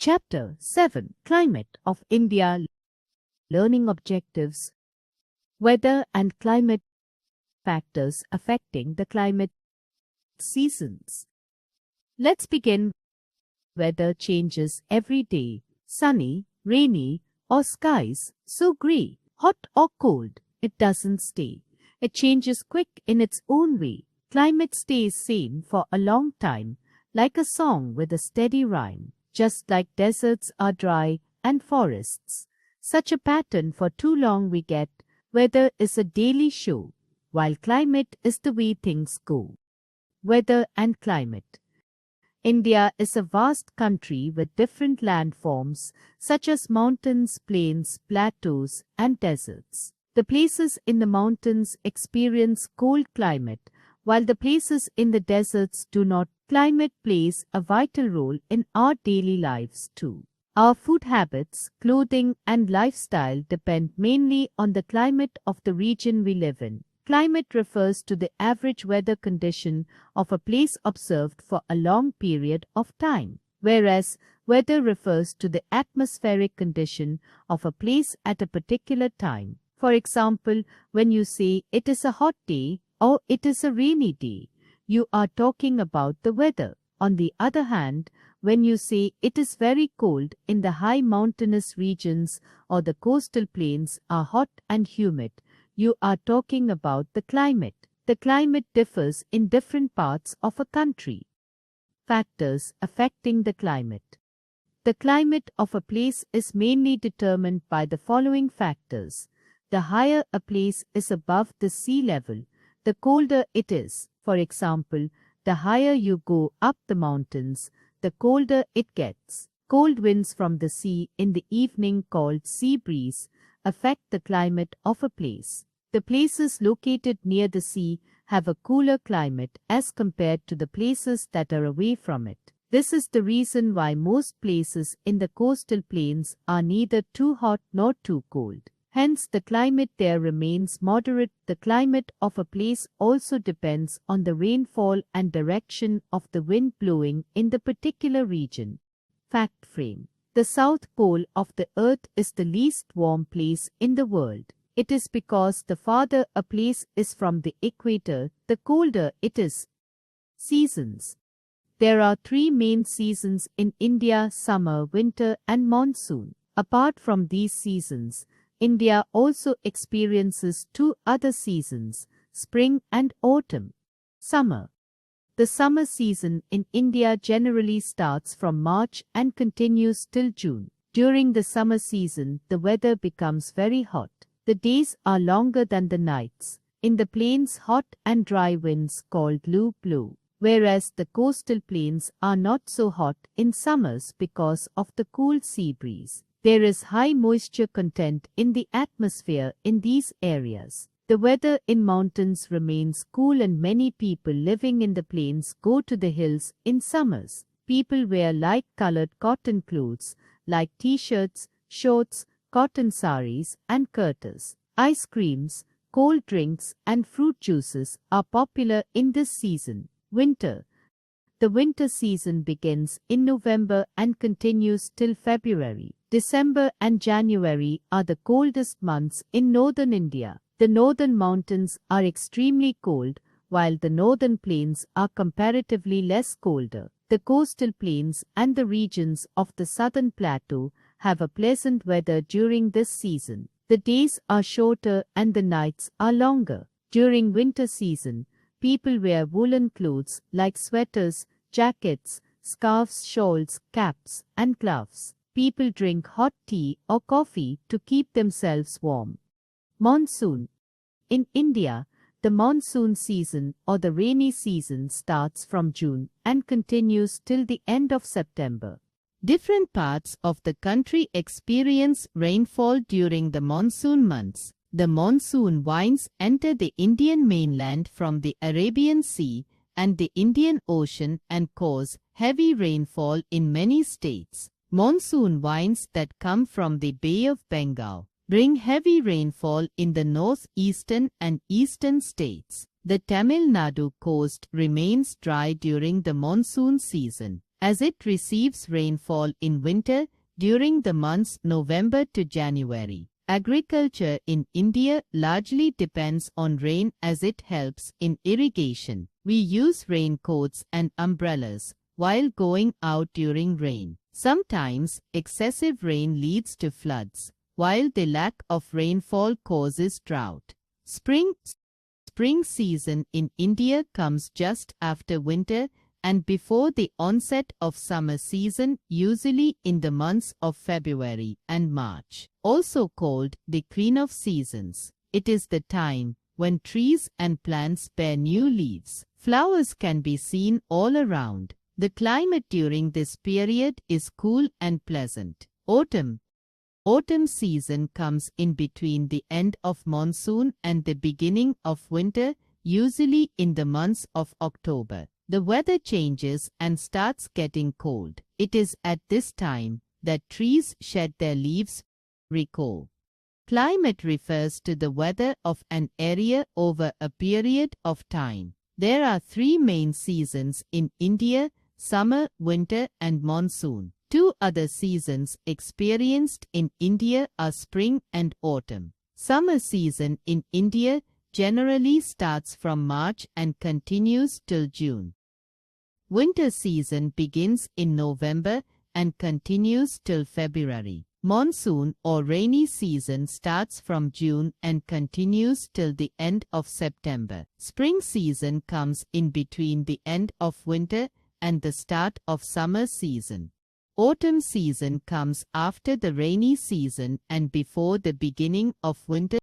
Chapter 7 Climate of India Learning Objectives Weather and Climate Factors Affecting the Climate Seasons. Let's begin. Weather changes every day. Sunny, rainy, or skies so grey, hot or cold, it doesn't stay. It changes quick in its own way. Climate stays same for a long time, like a song with a steady rhyme. Just like deserts are dry and forests. Such a pattern for too long we get. Weather is a daily show, while climate is the way things go. Weather and climate. India is a vast country with different landforms, such as mountains, plains, plateaus, and deserts. The places in the mountains experience cold climate, while the places in the deserts do not. Climate plays a vital role in our daily lives too. Our food habits, clothing, and lifestyle depend mainly on the climate of the region we live in. Climate refers to the average weather condition of a place observed for a long period of time, whereas weather refers to the atmospheric condition of a place at a particular time. For example, when you say it is a hot day or it is a rainy day, you are talking about the weather. On the other hand, when you say it is very cold in the high mountainous regions or the coastal plains are hot and humid, you are talking about the climate. The climate differs in different parts of a country. Factors affecting the climate. The climate of a place is mainly determined by the following factors. The higher a place is above the sea level, the colder it is. For example, the higher you go up the mountains, the colder it gets. Cold winds from the sea in the evening called sea breeze affect the climate of a place. The places located near the sea have a cooler climate as compared to the places that are away from it. This is the reason why most places in the coastal plains are neither too hot nor too cold. Hence, the climate there remains moderate. The climate of a place also depends on the rainfall and direction of the wind blowing in the particular region. Fact frame. The South Pole of the Earth is the least warm place in the world. It is because the farther a place is from the equator, the colder it is. Seasons. There are three main seasons in India: summer, winter, and monsoon. Apart from these seasons, India also experiences two other seasons, spring and autumn. Summer. The summer season in India generally starts from March and continues till June. During the summer season, the weather becomes very hot. The days are longer than the nights. In the plains, hot and dry winds called llu blow, whereas the coastal plains are not so hot in summers because of the cool sea breeze. There is high moisture content in the atmosphere in these areas. The weather in mountains remains cool and many people living in the plains go to the hills in summers. People wear light-colored cotton clothes like t-shirts, shorts, cotton saris and kurtas. Ice creams, cold drinks and fruit juices are popular in this season. Winter. The winter season begins in November and continues till February. December and January are the coldest months in northern India. The northern mountains are extremely cold, while the northern plains are comparatively less colder. The coastal plains and the regions of the southern plateau have a pleasant weather during this season. The days are shorter and the nights are longer. During winter season, people wear woolen clothes like sweaters, jackets, scarves, shawls, caps, and gloves. People drink hot tea or coffee to keep themselves warm. Monsoon. In India, the monsoon season or the rainy season starts from June and continues till the end of September. Different parts of the country experience rainfall during the monsoon months. The monsoon winds enter the Indian mainland from the Arabian Sea and the Indian Ocean and cause heavy rainfall in many states. Monsoon winds that come from the Bay of Bengal bring heavy rainfall in the northeastern and eastern states. The Tamil Nadu coast remains dry during the monsoon season. as it receives rainfall in winter during the months November to January. Agriculture in India largely depends on rain as it helps in irrigation. We use raincoats and umbrellas while going out during rain. Sometimes excessive rain leads to floods, while the lack of rainfall causes drought. Spring season in India comes just after winter and before the onset of summer season, usually in the months of February and March. Also called the Queen of Seasons, it is the time when trees and plants bear new leaves. Flowers can be seen all around. The climate during this period is cool and pleasant. Autumn season comes in between the end of monsoon and the beginning of winter, usually in the months of October. The weather changes and starts getting cold. It is at this time that trees shed their leaves. Recall. Climate refers to the weather of an area over a period of time. There are three main seasons in India: summer, winter, and monsoon. Two other seasons experienced in India are spring and autumn. Summer season in India generally starts from March and continues till June. Winter season begins in November and continues till February. Monsoon or rainy season starts from June and continues till the end of September. Spring season comes in between the end of winter and the start of summer season. Autumn season comes after the rainy season and before the beginning of winter